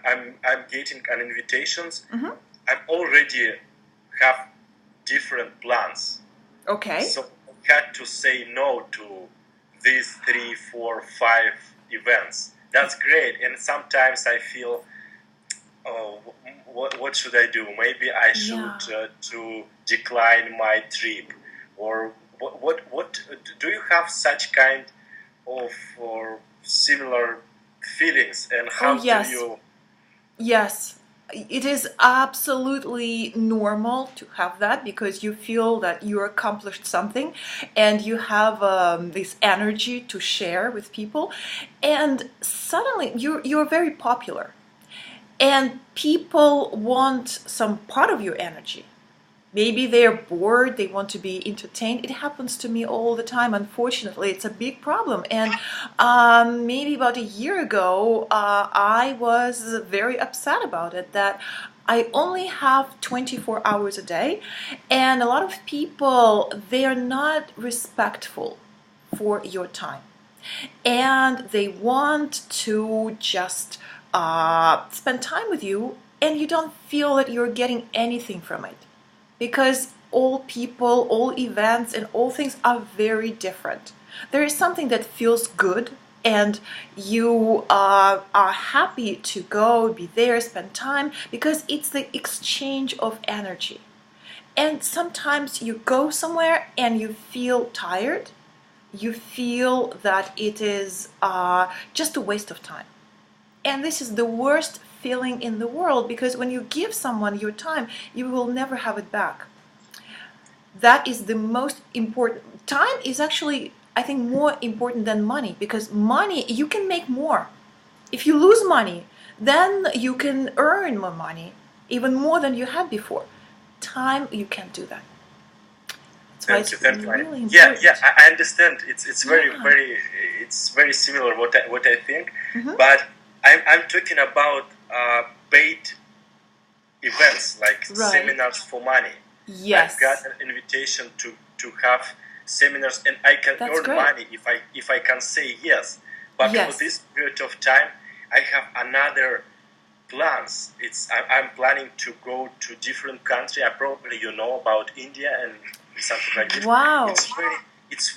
I'm getting an invitations. Mm-hmm. I'm already have different plans. Okay. So I had to say no to these 3, 4, 5 events. That's great. And sometimes I feel, oh, what should I do? Maybe I should to decline my trip, or what do you have such kind of or similar feelings, and Oh, how do yes. you? Yes, it is absolutely normal to have that because you feel that you accomplished something and you have this energy to share with people, and suddenly you're very popular, and people want some part of your energy. Maybe they're bored, they want to be entertained. It happens to me all the time. Unfortunately, it's a big problem. And maybe about a year ago, I was very upset about it that I only have 24 hours a day, and a lot of people, they are not respectful for your time. And they want to just spend time with you, and you don't feel that you're getting anything from it because all people, all events, and all things are very different. There is something that feels good, and you are happy to go, be there, spend time because it's the exchange of energy. And sometimes you go somewhere and you feel tired, you feel that it is just a waste of time. And this is the worst feeling in the world because when you give someone your time, you will never have it back. That is the most important. Time is actually, I think, more important than money because money, you can make more. If you lose money, then you can earn more money, even more than you had before. Time, you can't do that. That's why it's Thank you. really Yeah, important. yeah, I understand. It's very, Yeah. very, it's very similar what I think, Mm-hmm. but I'm talking about paid events like Right. seminars for money. Yes. I've got an invitation to have seminars, and I can That's earn great. money if I can say yes. But Yes. for this period of time, I have another plans. I'm planning to go to different country. I probably you know about India and something like this. Wow. It's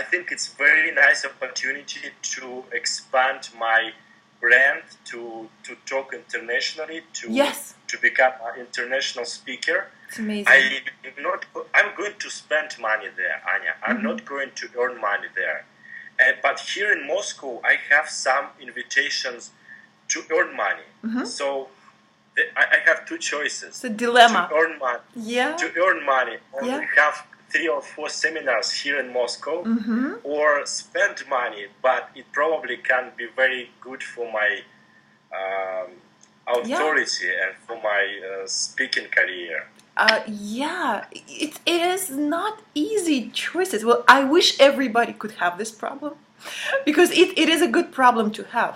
I think it's very nice opportunity to expand my brand, to talk internationally, Yes. to become an international speaker. It's amazing. I'm going to spend money there, Anya. I'm not going to earn money there. But here in Moscow, I have some invitations to earn money. So I have two choices. It's a dilemma. To earn money. Yeah. To earn money, only Yeah. have 3 or 4 seminars here in Moscow, or spend money, but it probably can be very good for my authority and for my speaking career. Yeah, it is not easy choices. Well, I wish everybody could have this problem because it is a good problem to have.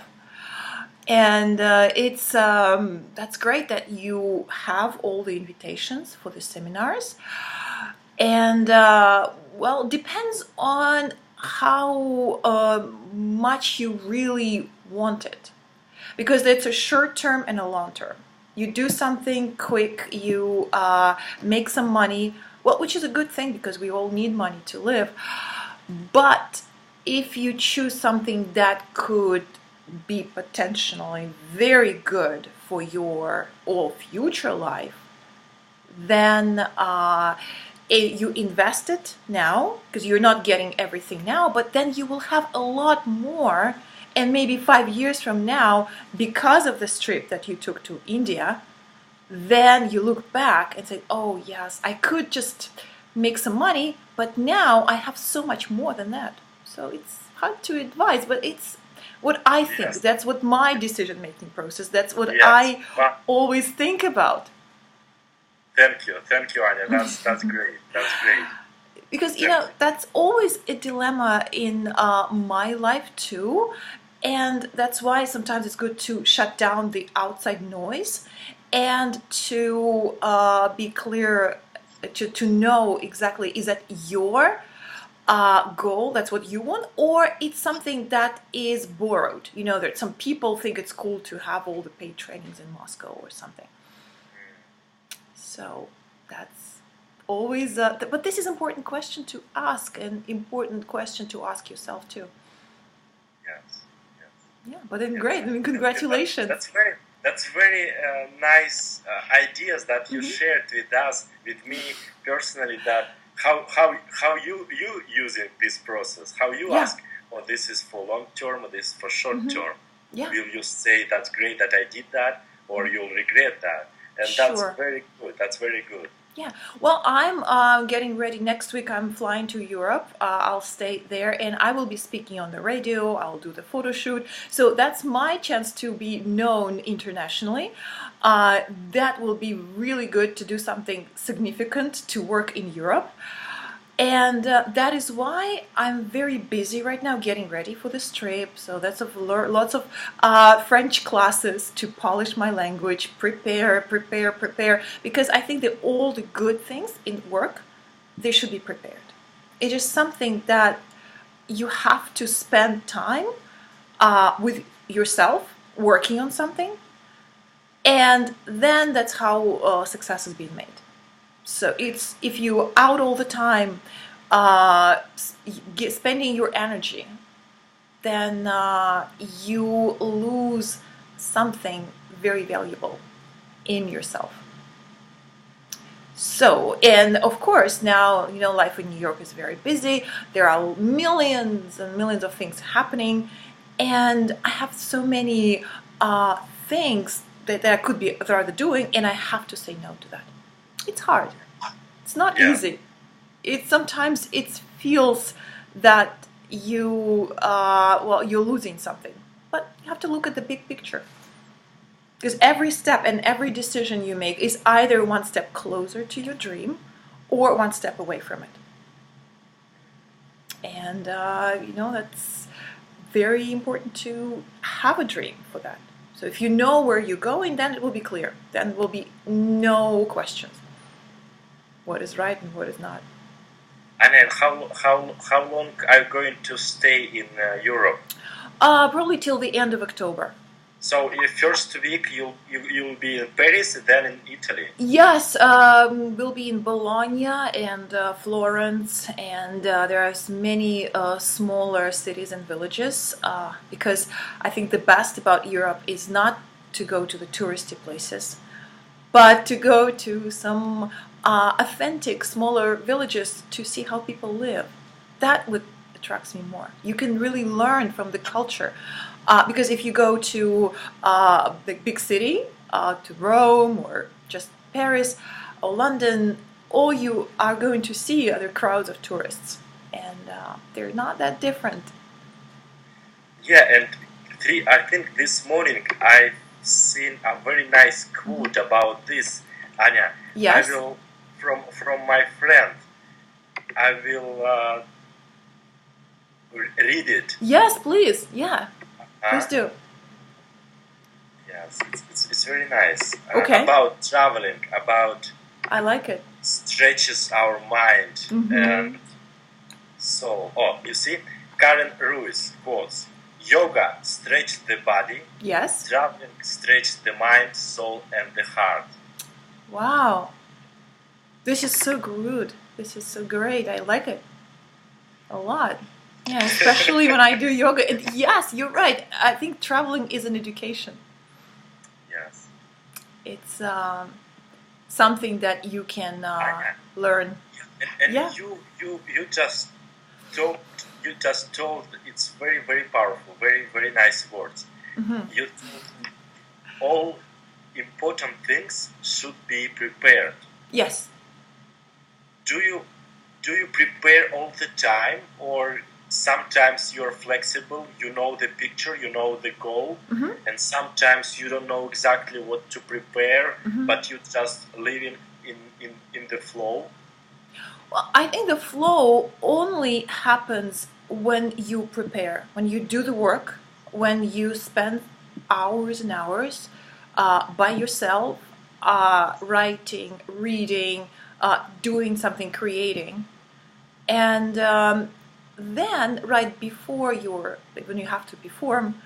And it's that's great that you have all the invitations for the seminars. And well, depends on how much you really want it, because it's a short term and a long term. You do something quick, you make some money, well, which is a good thing because we all need money to live. But if you choose something that could be potentially very good for your all future life, then you invest it now because you're not getting everything now, but then you will have a lot more. And maybe 5 years from now, because of this trip that you took to India, then you look back and say, oh yes, I could just make some money, but now I have so much more than that. So it's hard to advise, but it's what I think. Yes. That's what my decision-making process, that's what Yes. I But always think about. thank you, Anya. That's great. That's great. Because, you know, that's always a dilemma in my life too. And that's why sometimes it's good to shut down the outside noise and to be clear, to know exactly, is that your goal, that's what you want, or it's something that is borrowed. You know, that some people think it's cool to have all the paid trainings in Moscow or something. So that's always, but this is an important question to ask, an important question to ask yourself too. Yes. Yeah, but then great. I mean, congratulations. That's very nice ideas that you shared with us, with me personally. That how you using this process? How you ask? Oh, this is for long term, or this is for short term? Yeah. Will you say that's great that I did that, or you'll regret that? And that's very good. That's very good. Yeah. Well, I'm getting ready. Next week, I'm flying to Europe. I'll stay there, and I will be speaking on the radio. I'll do the photo shoot. So that's my chance to be known internationally. That will be really good to do something significant, to work in Europe. And that is why I'm very busy right now getting ready for this trip. So that's lots of French classes to polish my language, prepare. Because I think that all the good things in work, they should be prepared. It is something that you have to spend time with yourself working on something. And then that's how success is being made. So it's, if you out all the time spending your energy, then you lose something very valuable in yourself. So, and of course now, you know, life in New York is very busy. There are millions and millions of things happening, and I have so many things that I could be rather doing, and I have to say no to that. It's hard. It's not easy. Sometimes it feels that you're losing something, but you have to look at the big picture. Because every step and every decision you make is either one step closer to your dream or one step away from it. And you know, that's very important to have a dream for that. So if you know where you're going, then it will be clear. Then there will be no questions. What is right and what is not. And then how long are you going to stay in Europe? Probably till the end of October. So in the first week you'll be in Paris, then in Italy. Yes, we'll be in Bologna and Florence, and there are many smaller cities and villages. Because I think the best about Europe is not to go to the touristy places, but to go to some authentic, smaller villages to see how people live. That would attracts me more. You can really learn from the culture. Because if you go to the big city, to Rome or just Paris or London, all you are going to see are the crowds of tourists. And they're not that different. Yeah, and I think this morning I've seen a very nice quote about this, Anya. Yes. I will, from my friend, I will read it. Yes, please. Yeah, please do. Yes, it's very nice. Okay. About traveling, about I like it. Stretches our mind. And so, you see, Karen Ruiz quotes, yoga stretches the body. Yes. Traveling stretches the mind, soul, and the heart. Wow. This is so good. This is so great. I like it a lot. Yeah, especially when I do yoga. And yes, you're right. I think traveling is an education. Yes. It's something that you can learn. And you just told it's very, very powerful, very, very nice words. You told all important things should be prepared. Yes. Do you prepare all the time, or sometimes you're flexible, you know the picture, you know the goal, and sometimes you don't know exactly what to prepare, but you just live in the flow? Well, I think the flow only happens when you prepare, when you do the work, when you spend hours and hours by yourself, writing, reading, doing something, creating. And then right before when you have to perform,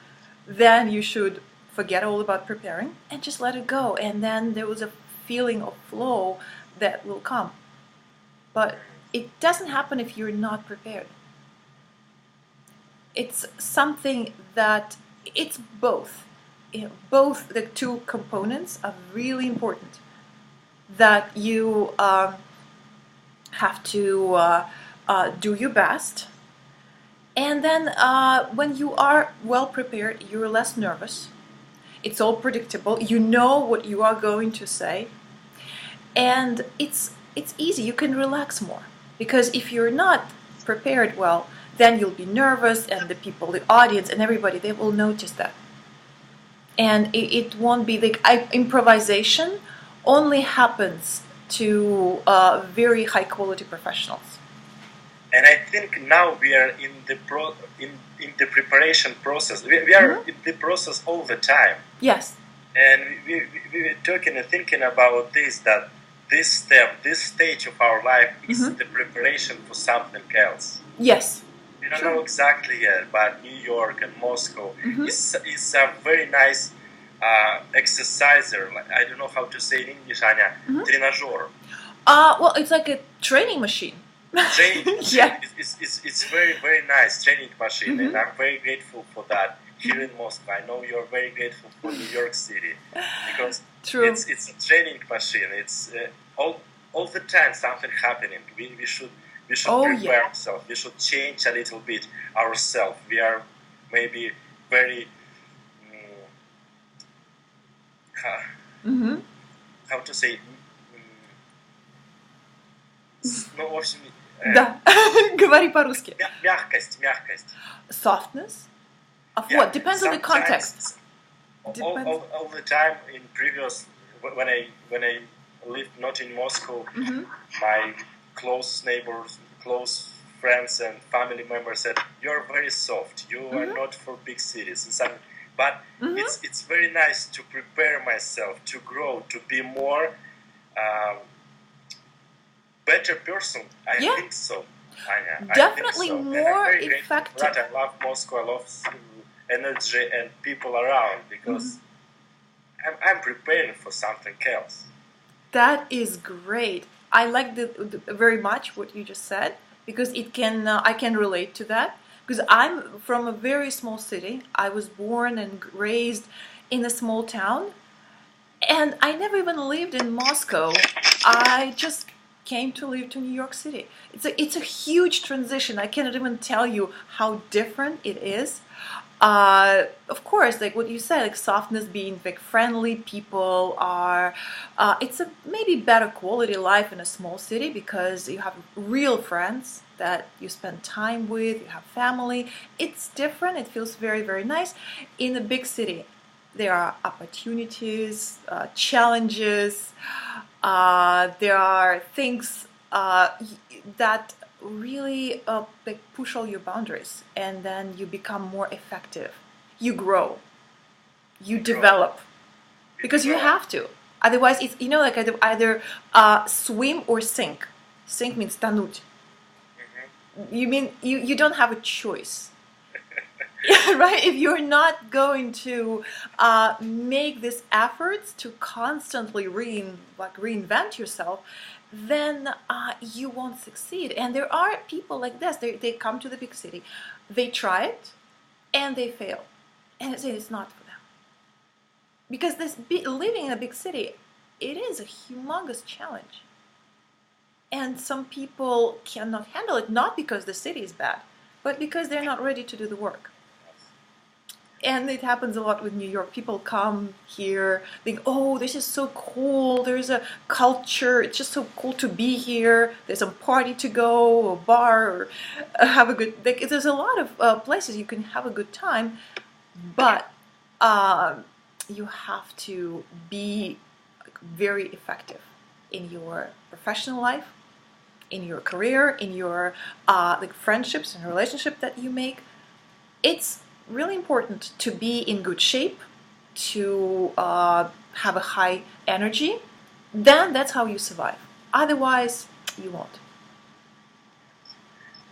then you should forget all about preparing and just let it go. And then there was a feeling of flow that will come. But it doesn't happen if you're not prepared. It's something that it's both. Both the two components are really important. That you have to do your best. And then when you are well prepared, you're less nervous. It's all predictable. You know what you are going to say. And it's easy. You can relax more. Because if you're not prepared well, then you'll be nervous, and the people, the audience, and everybody, they will notice that. And it won't be like improvisation only happens to very high quality professionals. And I think now we are in the preparation process. We are in the process all the time. Yes. And we were talking and thinking about this, that this step, this stage of our life is the preparation for something else. Yes. We don't know exactly yet, but New York and Moscow is a very nice exerciser. I don't know how to say in English, Anya. Тренажер. Well, it's like a training machine. Training machine. Yeah. It's very, very nice training machine, and I'm very grateful for that. Here in Moscow, I know you're very grateful for New York City, because it's a training machine. It's all the time something happening. We should prepare ourselves. We should change a little bit ourselves. We are maybe very how to say. Ну, в общем, да, говори по-русски. Мягкость. Softness? Of what? Depends on the context. All the time in previous, when I lived not in Moscow, my close neighbors, close friends and family members said, "You're very soft. You are not for big cities." And some, but it's very nice to prepare myself to grow, to be more better person. I think so. Definitely I think so. More effective. That I love Moscow. I love energy and people around, because I'm preparing for something else. That is great. I like very much what you just said, because it can I can relate to that, because I'm from a very small city. I was born and raised in a small town, and I never even lived in Moscow. I just came to live to New York City. It's a huge transition. I cannot even tell you how different it is. Of course, like what you said, like softness, being like friendly people are. It's a maybe better quality life in a small city, because you have real friends that you spend time with. You have family. It's different. It feels very, very nice. In a big city, there are opportunities, challenges. There are things that really like push all your boundaries, and then you become more effective. You grow, you develop, because you have to. Otherwise, it's like either swim or sink. Sink means тонуть. You mean you don't have a choice. Right? If you're not going to make these efforts to constantly reinvent yourself, then you won't succeed. And there are people like this. They come to the big city, they try it, and they fail, and it's not for them. Because living in a big city, it is a humongous challenge. And some people cannot handle it, not because the city is bad, but because they're not ready to do the work. And it happens a lot with New York. People come here, think, oh, this is so cool. There's a culture. It's just so cool to be here. There's a party to go, a bar, or have a good... There's a lot of places you can have a good time, but you have to be very effective in your professional life, in your career, in your friendships and relationship that you make. It's really important to be in good shape, to have a high energy. Then that's how you survive. Otherwise, you won't.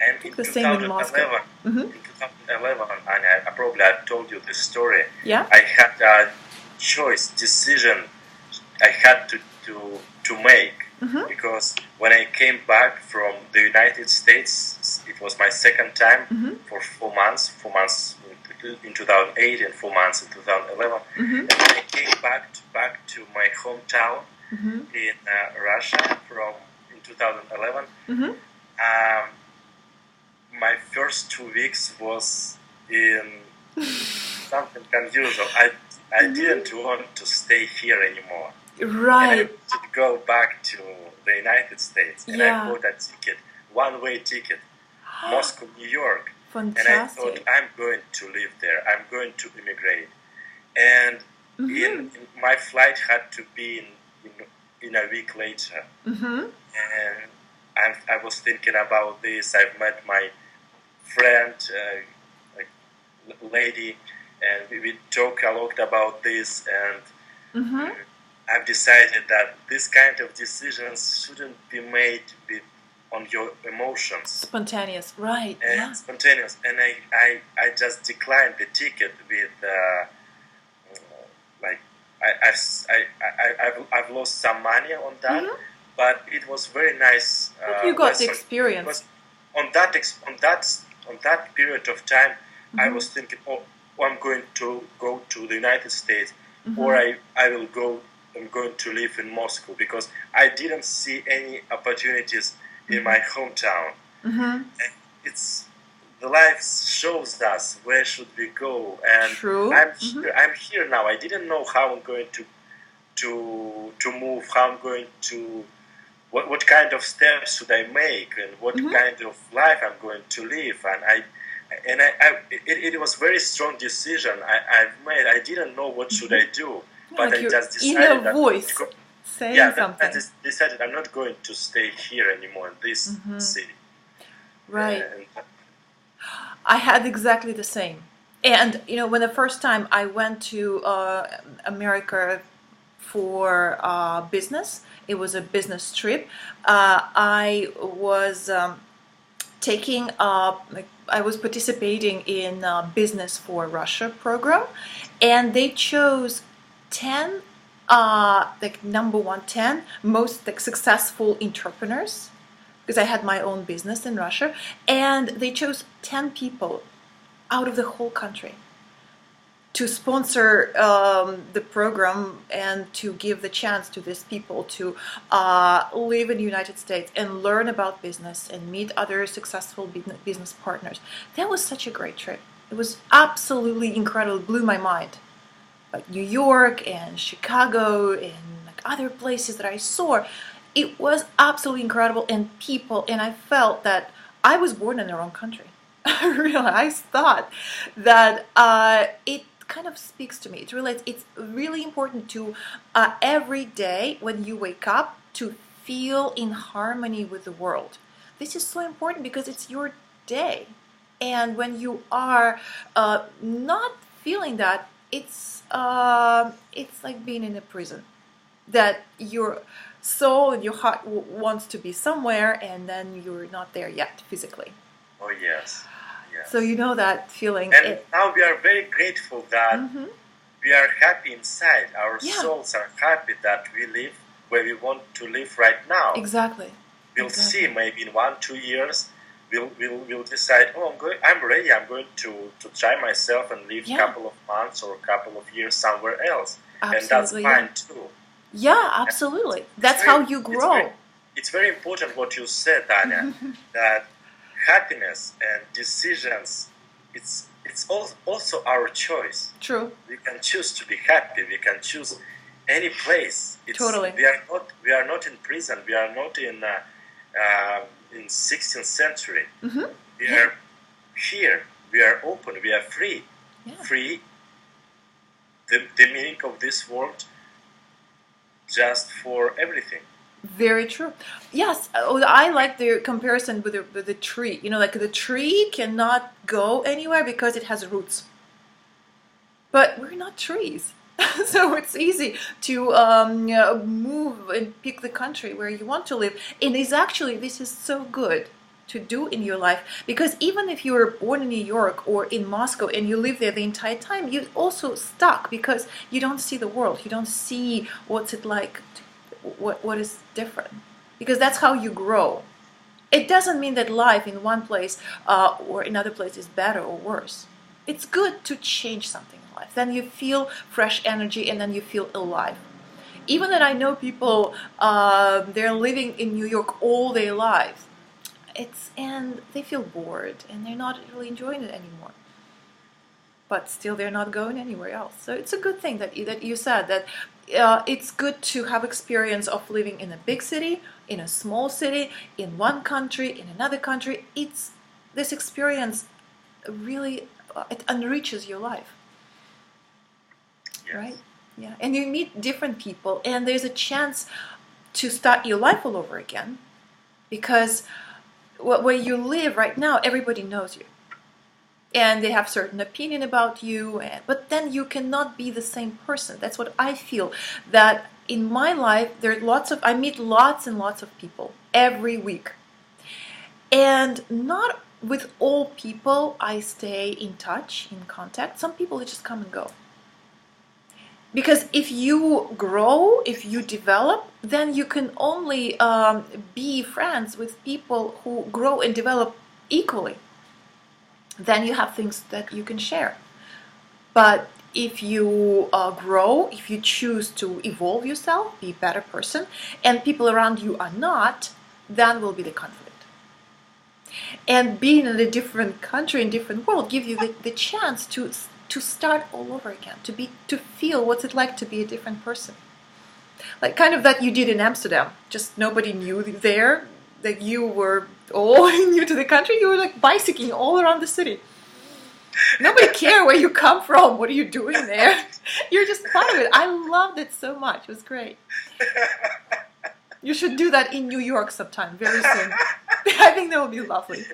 And in The same in 2011, Moscow. Mm-hmm. in 2011, and I probably I've told you this story. Yeah. I had a decision I had to make, Mm-hmm. because when I came back from the United States, it was my second time Mm-hmm. for 4 months, in 2008 and 4 months in 2011. Mm-hmm. And when I came back to my hometown Mm-hmm. in Russia in 2011. Mm-hmm. My first 2 weeks was in something confusing. I didn't want to stay here anymore. Right. And I wanted to go back to the United States. And Yeah. I bought a ticket, one-way ticket, Moscow, New York. Fantastic. And I thought, I'm going to live there. I'm going to immigrate. And Mm-hmm. my flight had to be in a week later. Mm-hmm. And I was thinking about this. I've met my friend, lady, and we talk a lot about this. And Mm-hmm. I've decided that this kind of decisions shouldn't be made on your emotions. Spontaneous, right? And Yeah. spontaneous. And I just declined the ticket with I've lost some money on that, Mm-hmm. but it was very nice. But you got the lesson. experience. Because on that period of time, I Mm-hmm. was thinking, I'm going to go to the United States, Mm-hmm. or I'm going to live in Moscow, because I didn't see any opportunities in my hometown. Mm-hmm. And the life shows us where should we go, and True. I'm here now. I didn't know how I'm going to move, how I'm going to what kind of steps should I make, and what Mm-hmm. kind of life I'm going to live. And it was very strong decision I've made. I didn't know what should I do, but Like I your just inner decided that voice saying I something. just decided I'm not going to stay here anymore in this Mm-hmm. city. Right. And I had exactly the same. And when the first time I went to America for business, it was a business trip. I was I was participating in a Business for Russia program, and they chose 10, number 10 most successful entrepreneurs, because I had my own business in Russia, and they chose 10 people out of the whole country to sponsor the program and to give the chance to these people to live in the United States and learn about business and meet other successful business partners. That was such a great trip. It was absolutely incredible. It blew my mind. Like New York and Chicago and like other places that I saw, it was absolutely incredible, and I felt that I was born in the wrong country. I realized that it kind of speaks to me. It relates. It's really important to every day when you wake up to feel in harmony with the world. This is so important because it's your day, and when you are not feeling that, it's like being in a prison. That your soul and your heart wants to be somewhere, and then you're not there yet physically. oh yes. So that feeling. And now we are very grateful that Mm-hmm. we are happy inside. Our Yeah. souls are happy that we live where we want to live right now. Exactly. We'll Exactly. see. Maybe in 1-2 years, we'll decide. I'm ready. I'm going to try myself and live a Yeah. couple of months or a couple of years somewhere else, and that's Absolutely, yeah. fine too. Yeah, absolutely. That's how you grow. It's very important what you said, Tanya, that happiness and decisions, it's also our choice. True. We can choose to be happy. We can choose any place. Totally. We are not in prison. We are not in 16th century. Mm-hmm. We are here. We are open. We are free. Yeah. Free. The meaning of this word, just for everything. Very true. Yes, I like the comparison with the tree. Like the tree cannot go anywhere because it has roots. But we're not trees. So it's easy to move and pick the country where you want to live. And this is so good to do in your life, because even if you were born in New York or in Moscow and you live there the entire time, you're also stuck because you don't see the world, you don't see what's it like, what is different, because that's how you grow. It doesn't mean that life in one place or another place is better or worse. It's good to change something in life. Then you feel fresh energy and then you feel alive. Even that I know people, they're living in New York all their lives. And they feel bored and they're not really enjoying it anymore. But still, they're not going anywhere else. So it's a good thing that you said that it's good to have experience of living in a big city, in a small city, in one country, in another country. This experience really it enriches your life, Yes. right? Yeah, and you meet different people, and there's a chance to start your life all over again, because where you live right now, everybody knows you. And they have certain opinion about you, but then you cannot be the same person. That's what I feel. That in my life, I meet lots and lots of people every week. And not with all people I stay in touch, in contact. Some people just come and go. Because if you grow, if you develop, then you can only be friends with people who grow and develop equally. Then you have things that you can share. But if you grow, if you choose to evolve yourself, be a better person, and people around you are not, then will be the conflict. And being in a different country, in a different world, gives you the chance to start all over again, to feel what's it like to be a different person. Like kind of that you did in Amsterdam. Just nobody knew there that you were all new to the country. You were like bicycling all around the city. Nobody cared where you come from. What are you doing there? You're just part of it. I loved it so much. It was great. You should do that in New York sometime, very soon. I think that would be lovely.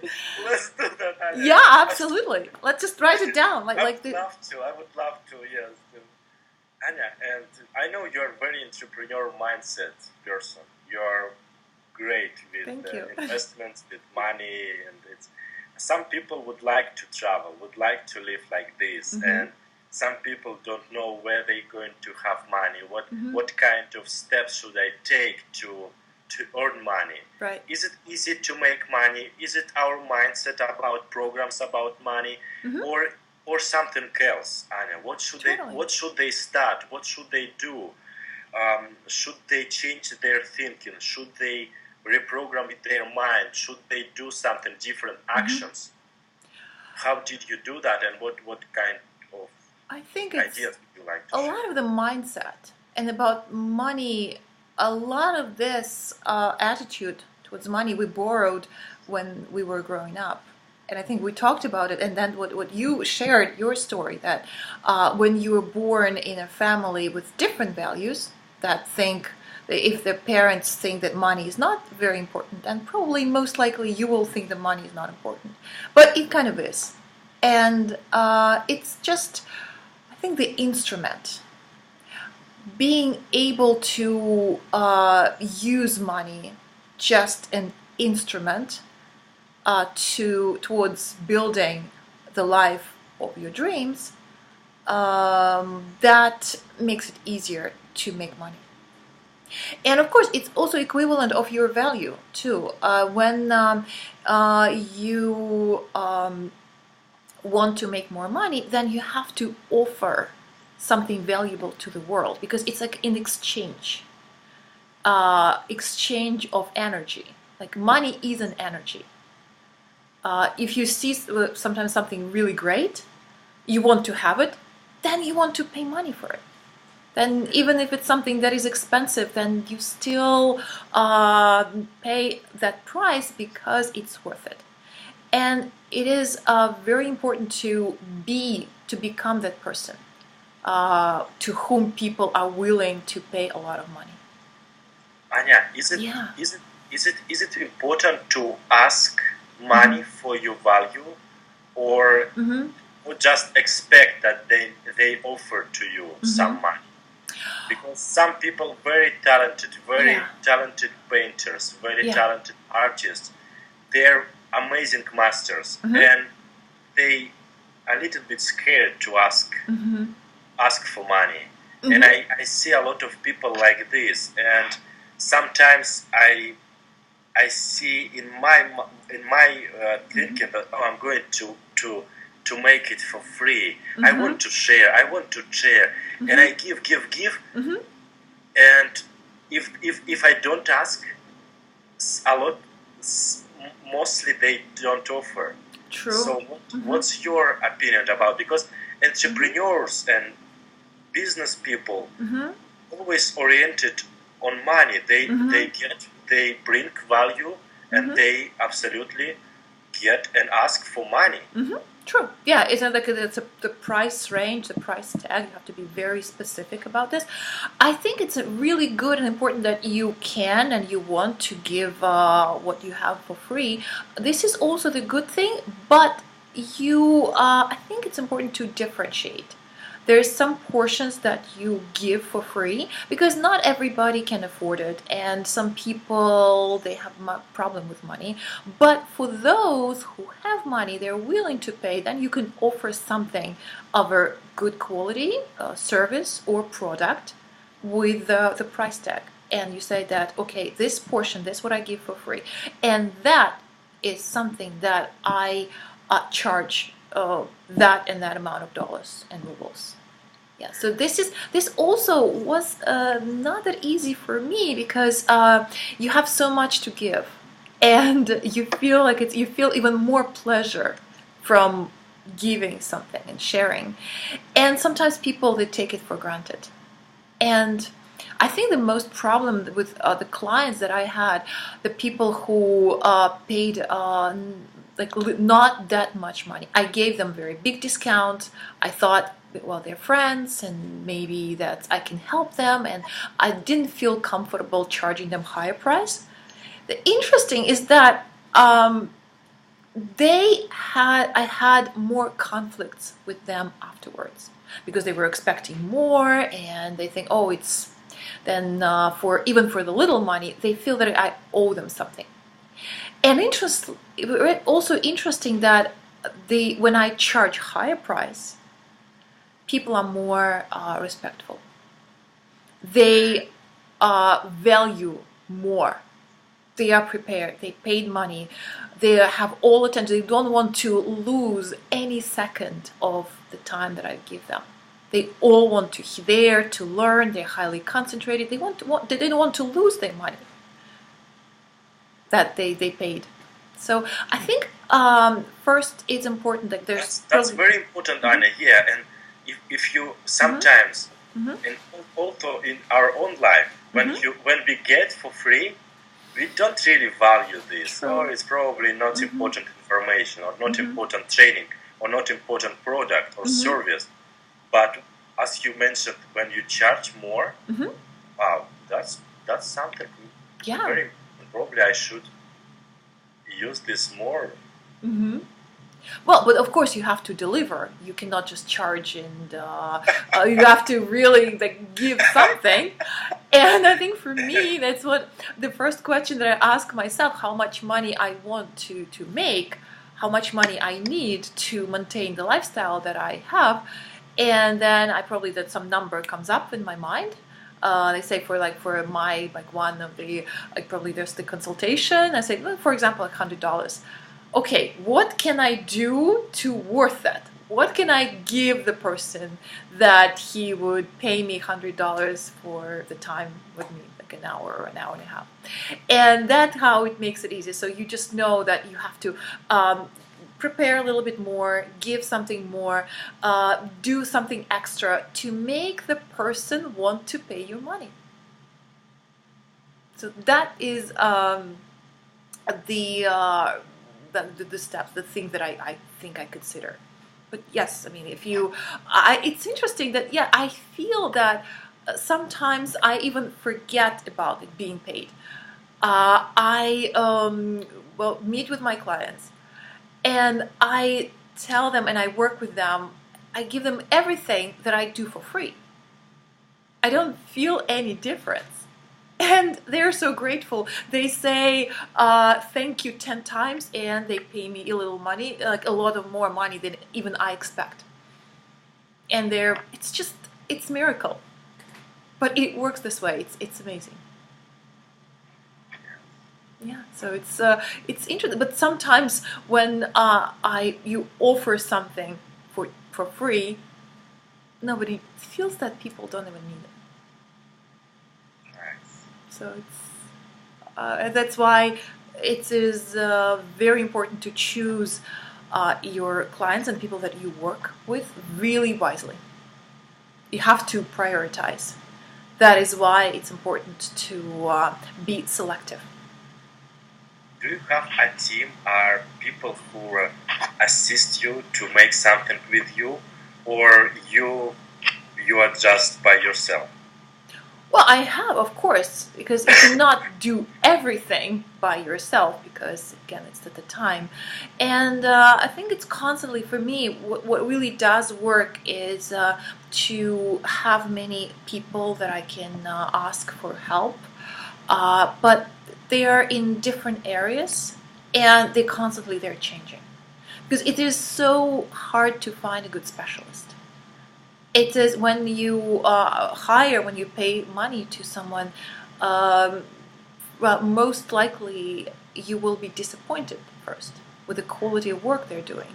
Let's do that. Anya. Yeah, absolutely. Let's just write it down. I would love to, yes. Anya, and I know you're a very entrepreneurial mindset person. You're great with investments, with money, and some people would like to travel, would like to live like this, and some people don't know where they're going to have money. What kind of steps should I take to earn money? Right. Is it easy to make money? Is it our mindset about programs about money, or something else? Anya, what should they start? What should they do? Should they change their thinking? Should they reprogram their mind? Should they do something different? Actions. How did you do that, and what kind of ideas would you like to share? A lot of the mindset and about money. A lot of this attitude towards money we borrowed when we were growing up. And I think we talked about it. And then what you shared, your story, that when you were born in a family with different values, that think that if the parents think that money is not very important, then probably most likely you will think that money is not important. But it kind of is. And it's just, I think, the instrument. Being able to use money just an instrument towards building the life of your dreams, that makes it easier to make money. And of course, it's also equivalent of your value too. When you want to make more money, then you have to offer something valuable to the world, because it's like an exchange of energy. Like money is an energy. If you see sometimes something really great, you want to have it, then you want to pay money for it. Then even if it's something that is expensive, then you still pay that price because it's worth it. And it is very important to become that person. To whom people are willing to pay a lot of money. Anya, is it important to ask money for your value, or just expect that they offer to you some money? Because some people, very talented painters, very talented artists, their amazing masters, and they are a little bit scared to ask for money. And I see a lot of people like this, and sometimes I see in my thinking that I'm going to make it for free. I want to share, and I give, and if I don't ask a lot, mostly they don't offer. True. So what's your opinion about, because entrepreneurs and business people always oriented on money. They bring value, and they absolutely get and ask for money. True. Yeah, it's like the price range, the price tag. You have to be very specific about this. I think it's really good and important that you can and you want to give what you have for free. This is also the good thing, but I think it's important to differentiate. There's some portions that you give for free because not everybody can afford it, and some people, they have a problem with money. But for those who have money, they're willing to pay, then you can offer something of a good quality service or product with the price tag. And you say that, okay, this portion, this is what I give for free. And that is something that I charge that and that amount of dollars and rubles. Yeah, so this also was not that easy for me because you have so much to give, and you feel even more pleasure from giving something and sharing, and sometimes people, they take it for granted. And I think the most problem with the clients that I had, the people who paid not that much money, I gave them very big discount. I thought, well, they're friends and maybe that I can help them, and I didn't feel comfortable charging them higher price. The interesting is that I had more conflicts with them afterwards because they were expecting more, and they think, oh, it's then even for the little money, they feel that I owe them something. And also interesting that when I charge higher price, people are more respectful. They value more. They are prepared. They paid money. They have all attention. They don't want to lose any second of the time that I give them. They all want to there to learn. They're highly concentrated. They don't want to lose their money that they paid. So I think first it's important that that's very important, Anna. Yeah, and if you sometimes, and also in our own life, when we get for free, we don't really value this. Or it's probably not important information, or not important training, or not important product or service. But as you mentioned, when you charge more, wow, that's something very important. Probably I should use this more. Well, but of course you have to deliver. You cannot just charge, and you have to really give something. And I think for me, that's what the first question that I ask myself: how much money I want to make, how much money I need to maintain the lifestyle that I have, and then that some number comes up in my mind. They say for my one of the probably there's the consultation. I say, for example, $100. Okay, what can I do to worth that? What can I give the person that he would pay me $100 for the time with me, like an hour or an hour and a half? And that's how it makes it easy. So you just know that you have to prepare a little bit more, give something more, do something extra to make the person want to pay you money. So that is the steps, the thing that I think I consider. But yes, I mean, it's interesting that, I feel that sometimes I even forget about it being paid. I meet with my clients, and I tell them, and I work with them, I give them everything that I do for free. I don't feel any difference. And they're so grateful. They say thank you 10 times, and they pay me a little money, like a lot of more money than even I expect. And it's miracle. But it works this way. It's amazing. Yeah, so it's interesting. But sometimes when you offer something for free, nobody feels that people don't even need it. So that's why it is very important to choose your clients and people that you work with really wisely. You have to prioritize. That is why it's important to be selective. Do you have a team or people who assist you to make something with you, or you are just by yourself? Well, I have, of course, because you cannot do everything by yourself because, again, it's at the time. And I think it's constantly, for me, what really does work is to have many people that I can ask for help. But they are in different areas and they're changing. Because it is so hard to find a good specialist. It is when you when you pay money to someone, well, most likely you will be disappointed first with the quality of work they're doing.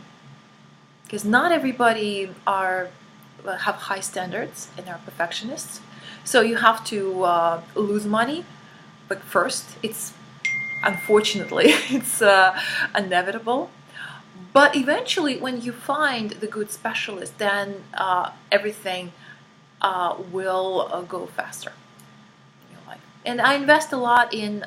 Because not everybody have high standards and are perfectionists. So you have to lose money, but first, unfortunately, it's inevitable. But eventually, when you find the good specialist, then everything will go faster in your life. And I invest a lot in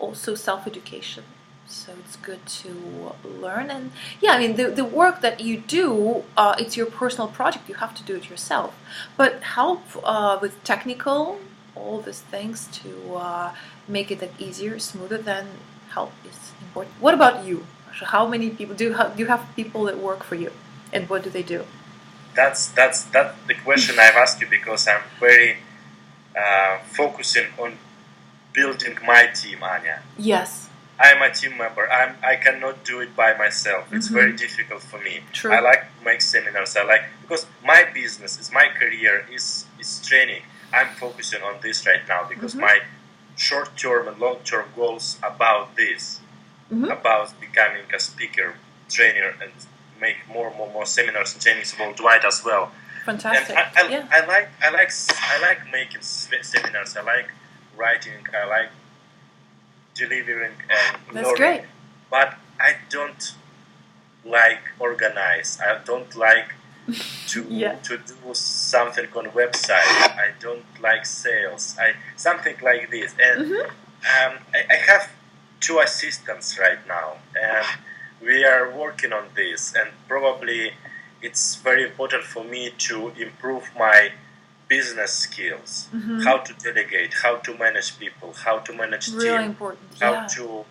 also self-education. So it's good to learn. And yeah, I mean, the work that you do, it's your personal project. You have to do it yourself. But help with technical, all these things to make it easier, smoother, then help is important. What about you? How many people do you have people that work for you, and what do they do? That's the question I've asked you because I'm very focusing on building my team, Anya. Yes. I'm a team member. I cannot do it by myself. It's very difficult for me. True. I like to make seminars. Because my business is my career is training. I'm focusing on this right now because my short-term and long-term goals about this. About becoming a speaker, trainer, and make more seminars and trainings worldwide as well. Fantastic. And I like making seminars. I like writing. I like delivering and That's learning. Great. But I don't like organize. I don't like to do something on website. I don't like sales. Something like this. And I have 2 assistants right now, and we are working on this, and probably it's very important for me to improve my business skills, how to delegate, how to manage people, how to manage team, how to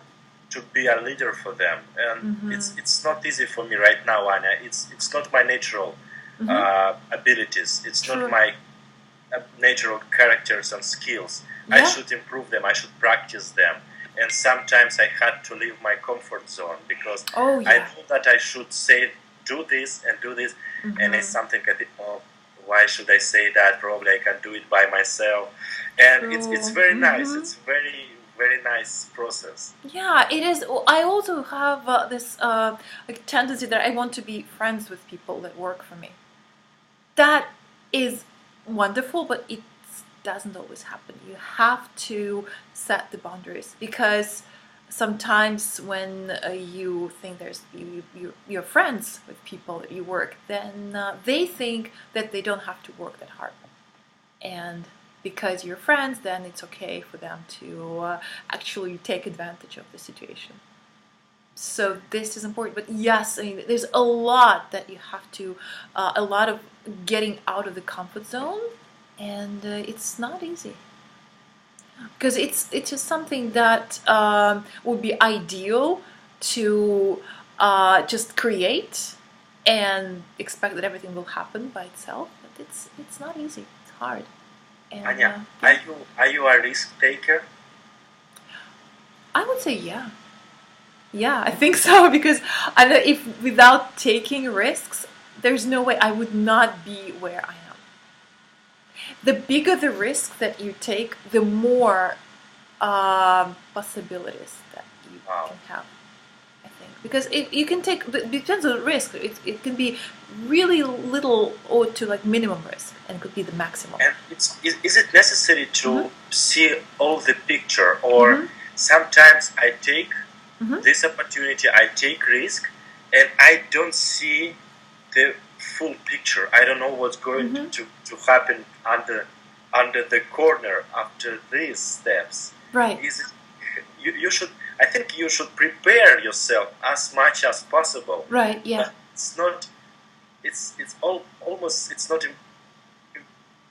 be a leader for them. And it's not easy for me right now, Anya. It's not my natural abilities. It's not my natural characters and skills. I should improve them. I should practice them. And sometimes I had to leave my comfort zone because I know that I should say, do this, and it's something I think, why should I say that? Probably I can do it by myself. And it's very nice. It's very, very nice process. Yeah, it is. I also have this tendency that I want to be friends with people that work for me. That is wonderful, but it doesn't always happen. You have to set the boundaries because sometimes when you think you're friends with people that you work, then they think that they don't have to work that hard. And because you're friends, then it's okay for them to actually take advantage of the situation. So this is important. But yes, I mean, there's a lot that you have to, a lot of getting out of the comfort zone. And it's not easy because it's just something that would be ideal to just create and expect that everything will happen by itself. But it's not easy. It's hard. And Anya, are you a risk taker? I would say yeah. Yeah, I think so because I know if without taking risks, there's no way I would not be where I am. The bigger the risk that you take, the more possibilities that you Wow. can have. I think because you can take it depends on the risk. It can be really little or to like minimum risk, and it could be the maximum. And is it necessary to Mhm. see all the picture, or Mhm. sometimes I take Mhm. this opportunity, I take risk, and I don't see the full picture. I don't know what's going Mhm. to happen under the corner after these steps. Right. Is it, you should, I think you should prepare yourself as much as possible. Right. Yeah. But it's not. It's not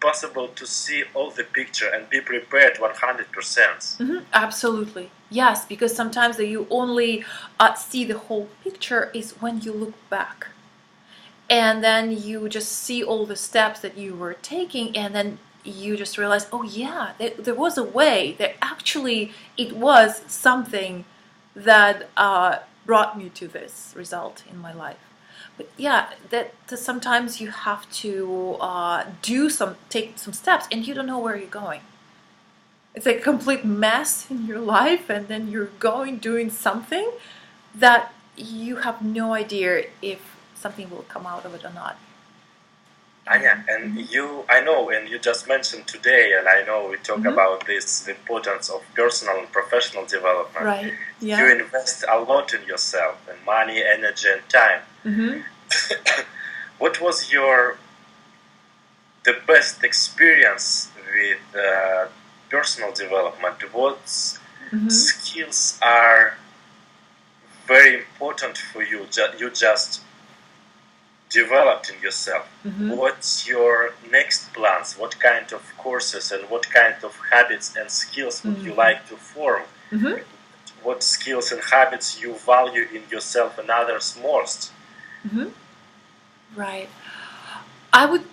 impossible to see all the picture and be prepared 100%. Absolutely. Yes, because sometimes that you only see the whole picture is when you look back. And then you just see all the steps that you were taking, and then you just realize, oh yeah, there was a way. That actually it was something that brought me to this result in my life. But yeah, that sometimes you have to take some steps, and you don't know where you're going. It's a complete mess in your life, and then you're doing something that you have no idea if something will come out of it or not. Anya, and I know, and you just mentioned today, and I know we talk about this, the importance of personal and professional development. Right. Yeah. You invest a lot in yourself, and money, energy, and time. What was the best experience with personal development? What skills are very important for you? You just developed in yourself. What's your next plans? What kind of courses and what kind of habits and skills would you like to form? What skills and habits you value in yourself and others most? Right. I would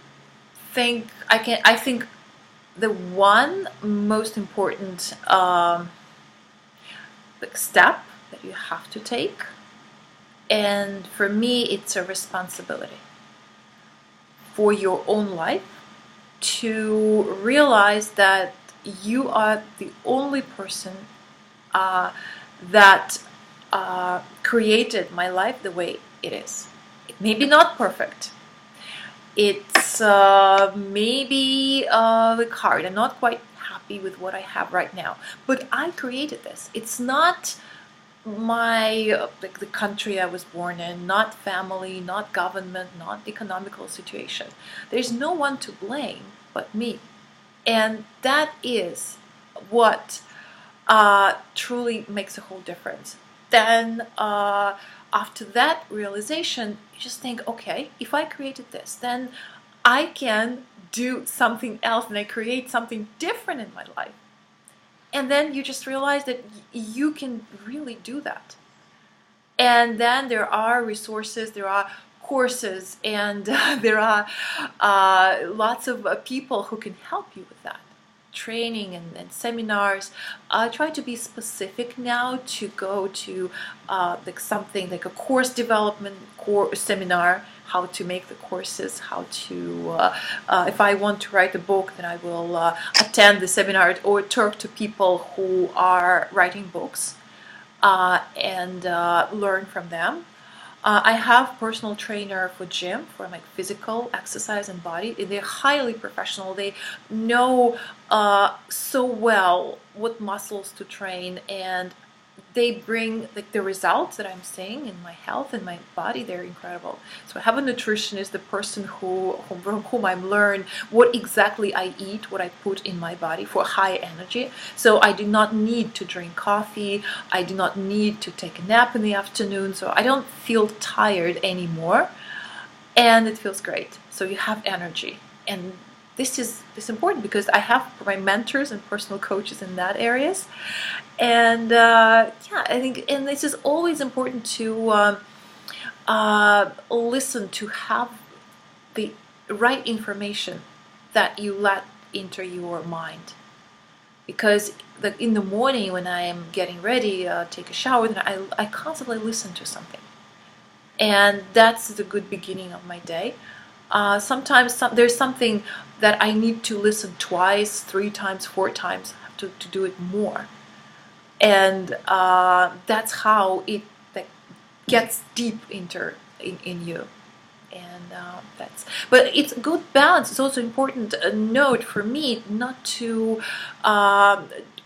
think I think the one most important step that you have to take, and for me it's a responsibility for your own life, to realize that you are the only person that created my life the way it is. It may be not perfect. It's maybe hard. I'm not quite happy with what I have right now, but I created this. It's not my the country I was born in, not family, not government, not economical situation. There's no one to blame but me, and that is what truly makes a whole difference. Then after that realization, you just think, okay, if I created this, then I can do something else, and I create something different in my life. And then you just realize that you can really do that. And then there are resources, there are courses, and there are lots of people who can help you with that. Training and seminars. I try to be specific now to go to like something like a course development seminar, how to make the courses, how to if I want to write a book, then I will attend the seminar or talk to people who are writing books and learn from them. I have personal trainer for gym, for like physical exercise and body. They're highly professional. They know so well what muscles to train, and they bring like the results that I'm seeing in my health and my body. They're incredible. So I have a nutritionist, the person from whom I learn what exactly I eat, what I put in my body for high energy. So I do not need to drink coffee. I do not need to take a nap in the afternoon. So I don't feel tired anymore, and it feels great. So you have energy, and this is important because I have my mentors and personal coaches in that areas, and yeah, I think, and this is always important to listen, to have the right information that you let into your mind. Because in the morning when I am getting ready, take a shower, then I constantly listen to something. And that's the good beginning of my day. Sometimes there's something that I need to listen twice, 3 times, 4 times. I have to do it more. And that's how it gets deep in you. And but it's good balance. It's also important a note for me not to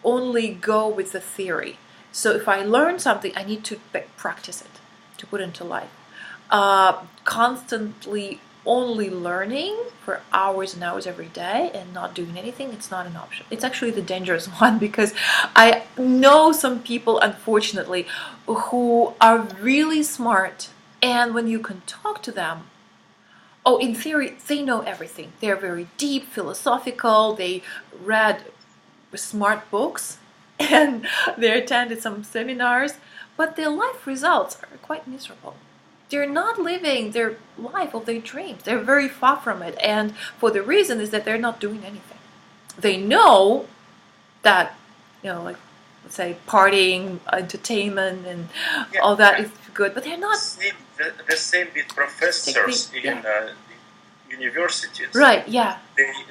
only go with the theory. So if I learn something, I need to practice it, to put into life. Constantly only learning for hours and hours every day and not doing anything, it's not an option. It's actually the dangerous one, because I know some people, unfortunately, who are really smart, and when you can talk to them, in theory, they know everything. They're very deep, philosophical, they read smart books, and they attended some seminars, but their life results are quite miserable. They're not living their life of their dreams. They're very far from it. And for the reason is that they're not doing anything. They know that, like, let's say, partying, entertainment, and all that is good, but they're not. The same with professors in universities. Right, yeah.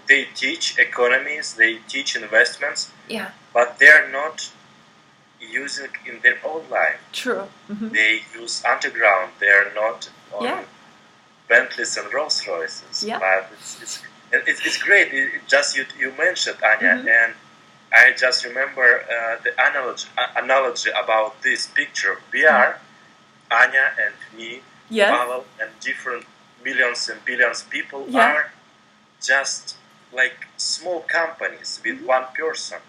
They teach economies, they teach investments, yeah, but they're not using in their own life. True. Mm-hmm. They use underground. They're not on Bentleys and Rolls Royces. Yeah. But it's great. Just you mentioned Anya, mm-hmm. and I just remember the analogy about this picture. We are Anya and me, Pavel, and different millions and billions of people are just like small companies with mm-hmm. one person.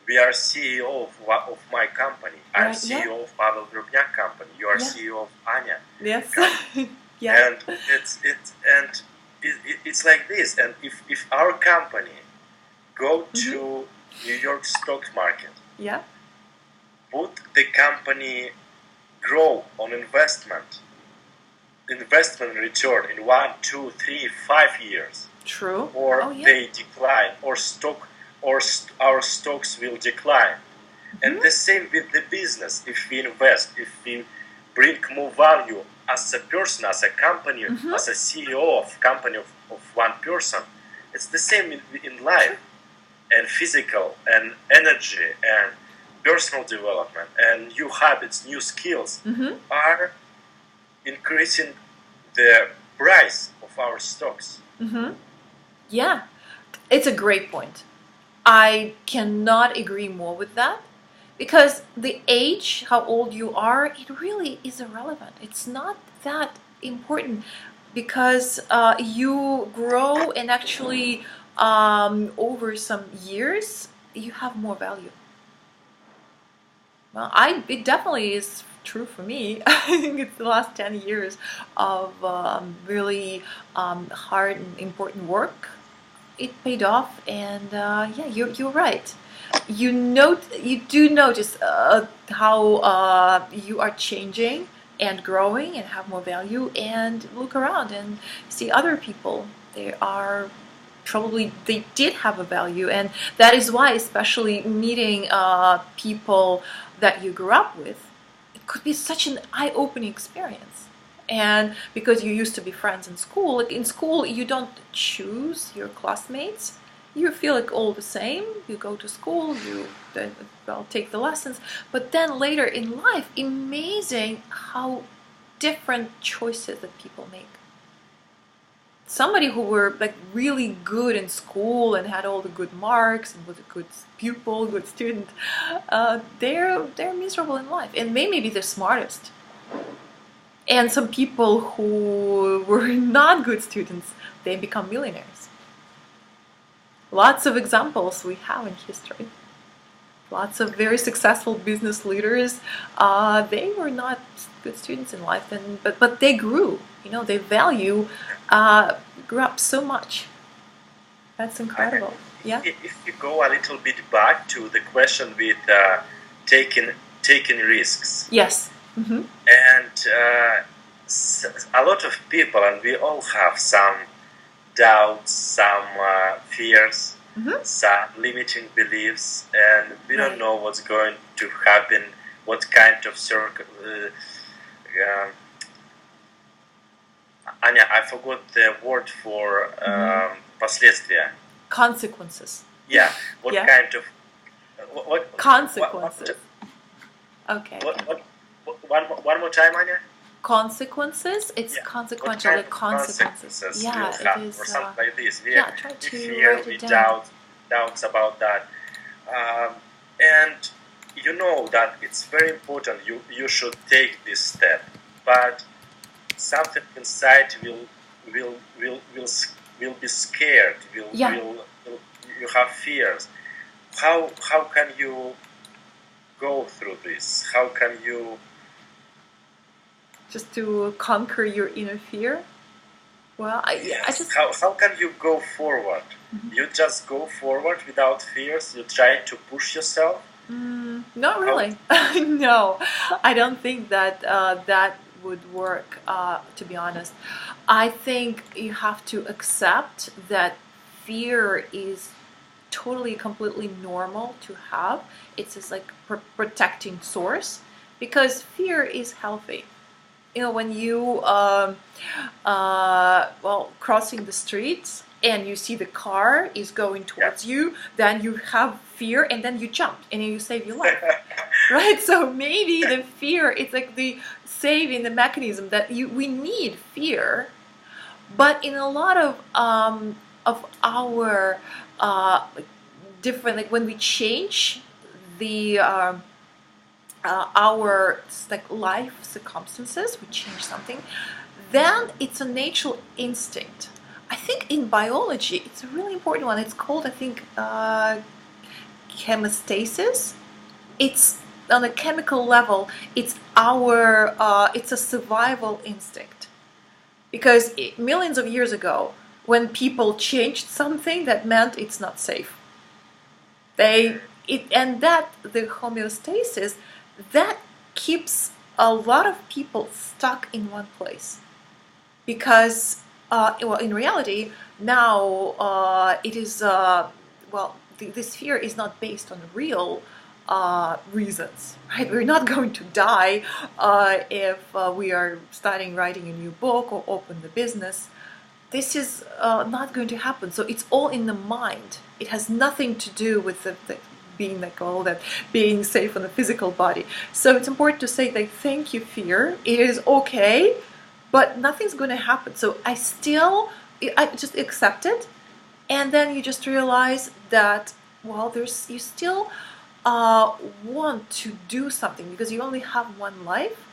We are CEO of my company. I'm CEO of Pavel Verbnyak company. You are CEO of Anya. Yes. Yeah. And it's like this. And if our company go mm-hmm. to New York stock market, yeah, would the company grow on investment return in 1, 2, 3, 5 years? True. Or they decline, or our stocks will decline. Mm-hmm. And the same with the business. If we invest, if we bring more value as a person, as a company, mm-hmm. as a CEO of company of one person, it's the same in life. And physical and energy and personal development and new habits, new skills mm-hmm. are increasing the price of our stocks. Mm-hmm. Yeah, it's a great point. I cannot agree more with that, because the age, how old you are, it really is irrelevant. It's not that important, because you grow, and actually over some years you have more value. Well, it definitely is true for me. I think it's the last 10 years of really hard and important work. It paid off, and you're right. You do notice how you are changing and growing and have more value, and look around and see other people. They did have a value, and that is why, especially meeting people that you grew up with, it could be such an eye-opening experience. And because you used to be friends in school, like in school you don't choose your classmates. You feel like all the same. You go to school, you take the lessons, but then later in life, amazing how different choices that people make. Somebody who were like really good in school and had all the good marks and was a good pupil, good student, they're miserable in life, and they may be the smartest. And some people who were not good students, they become millionaires. Lots of examples we have in history. Lots of very successful business leaders, they were not good students in life, but they grew. Their value grew up so much. That's incredible. Yeah. If you go a little bit back to the question with taking risks. Yes. Mm-hmm. And a lot of people, and we all have some doubts, some fears, some limiting beliefs, and we don't know what's going to happen, what kind of Anya, I forgot the word for последствия. Consequences. Yeah. What kind of what consequences? Okay. One more time, Anya. Consequences. It's consequential. Consequences. Yeah, it is. Or something like this. We fear, we doubts about that, and you know that it's very important. You should take this step, but something inside will be scared. You have fears. How can you go through this? How can you just to conquer your inner fear? Well, I just how can you go forward? You just go forward without fears. You try to push yourself. Not really. No, I don't think that that would work. To be honest, I think you have to accept that fear is totally, completely normal to have. It's just like protecting source, because fear is healthy. You know, when you crossing the streets and you see the car is going towards you, then you have fear, and then you jump and you save your life. Right? So maybe the fear, it's like the saving the mechanism that we need fear, but in a lot of our different, like when we change the our like life circumstances, we change something, then it's a natural instinct. I think in biology it's a really important one. It's called, I think, hemostasis. It's on a chemical level. It's our it's a survival instinct, because millions of years ago, when people changed something, that meant it's not safe. And that the homeostasis, that keeps a lot of people stuck in one place, because in reality now it is this fear is not based on real reasons, right? We're not going to die if we are starting writing a new book or open the business. This is not going to happen. So it's all in the mind. It has nothing to do with the being like all that, being safe on the physical body. So it's important to say like, thank you, fear. It is okay, but nothing's going to happen. So I just accept it, and then you just realize that you still want to do something, because you only have one life,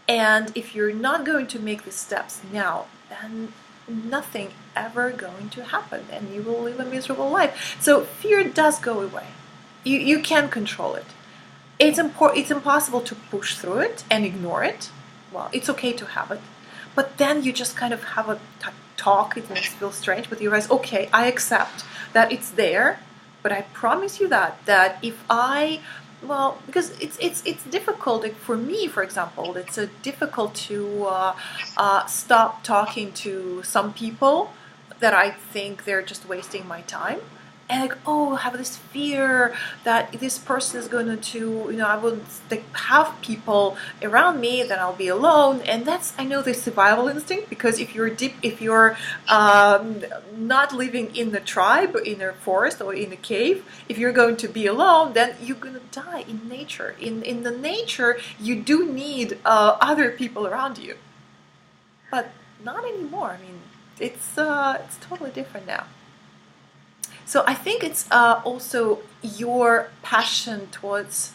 and if you're not going to make the steps now, then nothing ever going to happen, and you will live a miserable life. So fear does go away. You can control it. It's impossible to push through it and ignore it. Well, it's okay to have it, but then you just kind of have a talk. It makes feel strange, but you realize, okay, I accept that it's there, but I promise you that if because it's difficult. Like for me, for example, it's difficult to stop talking to some people that I think they're just wasting my time. And like, I have this fear that this person is going to, I will have people around me, then I'll be alone. And that's, I know, the survival instinct, because if you're not living in the tribe, in a forest or in a cave, if you're going to be alone, then you're going to die in nature. In the nature, you do need other people around you. But not anymore. I mean, it's totally different now. So I think it's also your passion towards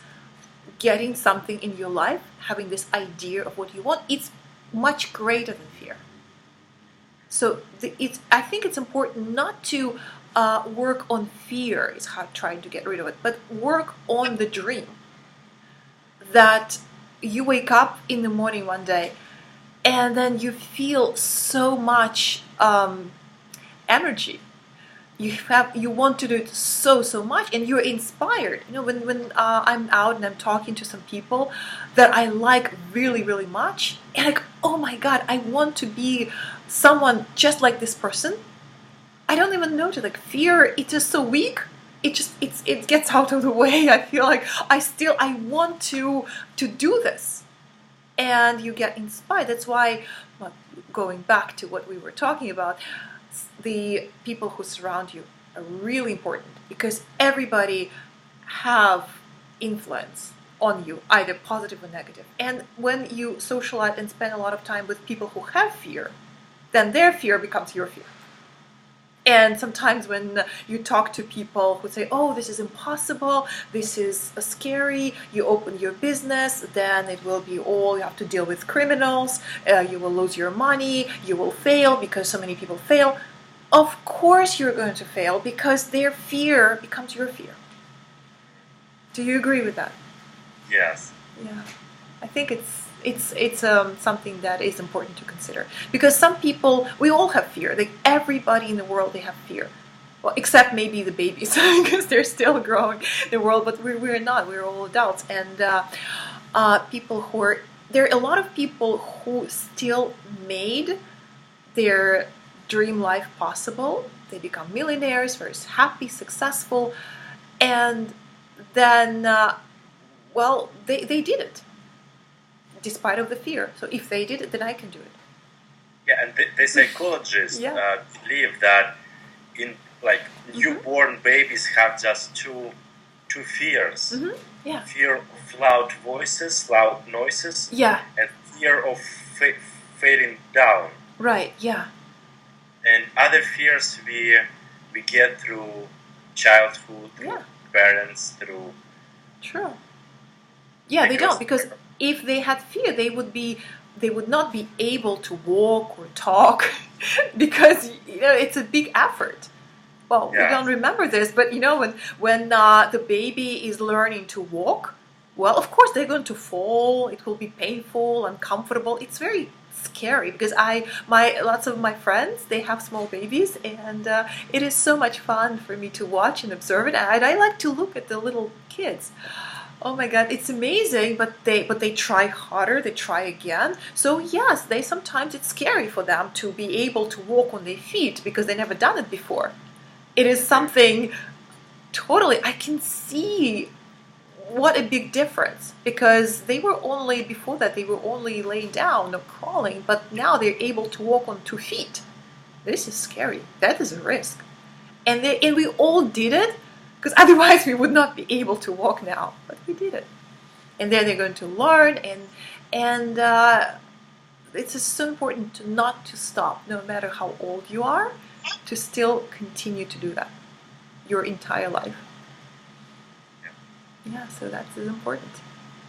getting something in your life, having this idea of what you want. It's much greater than fear. So I think it's important not to work on fear, is how trying to get rid of it, but work on the dream. That you wake up in the morning one day, and then you feel so much energy. You want to do it so much, and you're inspired. When I'm out and I'm talking to some people that I like really, really much, and like, oh my God, I want to be someone just like this person. I don't even know, just like fear, it's just so weak. It gets out of the way. I feel like I want to do this, and you get inspired. That's why, well, going back to what we were talking about, the people who surround you are really important, because everybody have influence on you, either positive or negative. And when you socialize and spend a lot of time with people who have fear, then their fear becomes your fear. And sometimes when you talk to people who say, oh, this is impossible, this is scary, you open your business, then it will be all, you have to deal with criminals, you will lose your money, you will fail because so many people fail. Of course you're going to fail, because their fear becomes your fear. Do you agree with that? Yes. Yeah. I think it's something that is important to consider, because some people, we all have fear. Like everybody in the world, they have fear. Well, except maybe the babies, because they're still growing in the world. But we're not. We're all adults, and people who are there are a lot of people who still made their dream life possible. They become millionaires, very happy, successful, and then well, they did it despite of the fear. So if they did it, then I can do it. Yeah, and the psychologists Yeah. believe that in like newborn babies have just two fears: Yeah. fear of loud voices, loud noises, Yeah. and fear of fading down. Right. Yeah. And other fears we get through childhood, through Yeah. parents, through True. Yeah, they don't, because if they had fear, they would not be able to walk or talk, because it's a big effort. Well, we Yeah. don't remember this, but when the baby is learning to walk, well, of course they're going to fall. It will be painful, uncomfortable. It's very scary, because lots of my friends, they have small babies, and it is so much fun for me to watch and observe it. And I like to look at the little kids. Oh my God, it's amazing, but they try harder, they try again. So yes, they sometimes it's scary for them to be able to walk on their feet, because they never done it before. It is something totally, I can see what a big difference, because before that they were only laying down or crawling, but now they're able to walk on 2 feet. This is scary. That is a risk. And we all did it, because otherwise we would not be able to walk now. But we did it. And then they're going to learn, and it's just so important not to stop, no matter how old you are, to still continue to do that your entire life. Yeah, so that's important.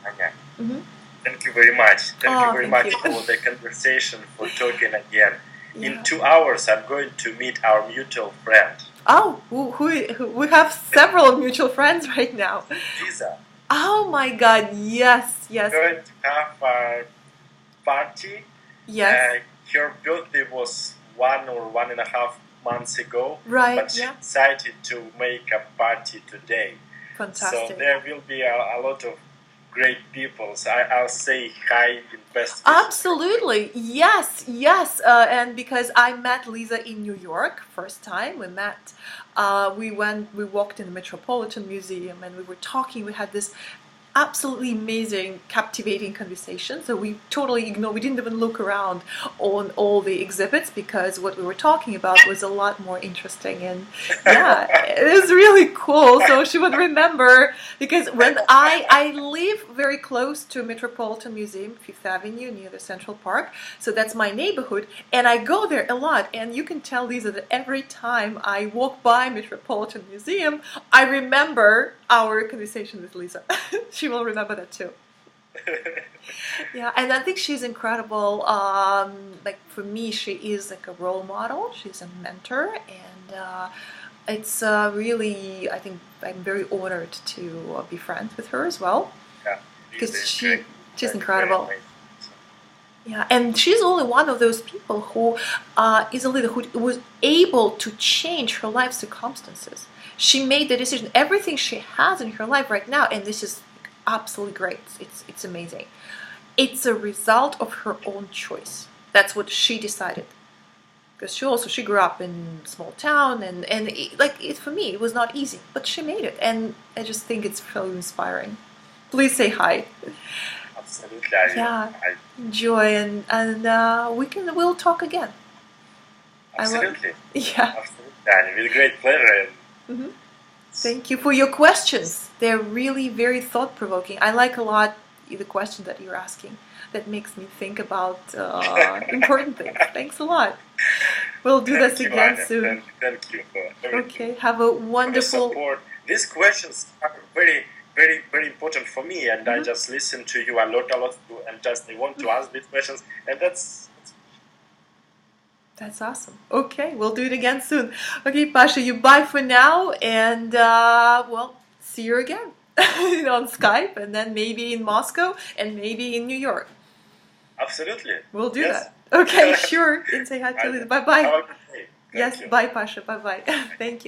Okay. Mm-hmm. Thank you very much. Thank you very much you. for the conversation, for talking again. Yeah. In 2 hours, I'm going to meet our mutual friend, Oh, who we have several mutual friends right now. Lisa. Oh my God! Yes, We're yes, going to have a party. yes. Her birthday was 1.5 months ago, Right. but she Yeah. decided to make a party today. Fantastic. So there will be a lot of great people. So I'll say hi in best wishes. Absolutely. Yes, yes. And because I met Lisa in New York first time, we met. We walked in the Metropolitan Museum, and we were talking. We had this absolutely amazing, captivating conversation. So we totally ignored, we didn't even look around on all the exhibits, because what we were talking about was a lot more interesting. And yeah, it was really cool. So she would remember, because when I live very close to Metropolitan Museum, Fifth Avenue, near the Central Park. So that's my neighborhood, and I go there a lot. And you can tell Lisa that every time I walk by Metropolitan Museum, I remember our conversation with Lisa. She will remember that too. Yeah, and I think she's incredible. Like for me, she is like a role model. She's a mentor, and it's really, I think I'm very honored to be friends with her as well, Yeah, because she's Very incredible. amazing. Yeah, and she's only one of those people who is a leader who was able to change her life circumstances. She made the decision. Everything she has in her life right now, and this is absolutely great. It's amazing. It's a result of her own choice. That's what she decided. because she grew up in a small town, and for me it was not easy, but she made it, and I just think it's so inspiring. Please say hi. Absolutely. Yeah, enjoy, and we'll talk again. Absolutely. Yeah. Absolutely. And with great pleasure. Mm-hmm. Thank you for your questions. They're really very thought-provoking. I like a lot the questions that you're asking. That makes me think about important things. Thanks a lot. We'll do this again soon. Thank you for everything. Okay, have a wonderful... support. These questions are very, very, very important for me, and I just listen to you a lot, and just I want to ask these questions, and that's awesome. Okay, we'll do it again soon. Okay, Pasha, you bye for now, and see you again on Skype, and then maybe in Moscow, and maybe in New York. Absolutely. We'll do that. Okay, sure. And say hi to you. Bye-bye. Have a good day. Yes, bye, Pasha. Bye-bye. Thank you.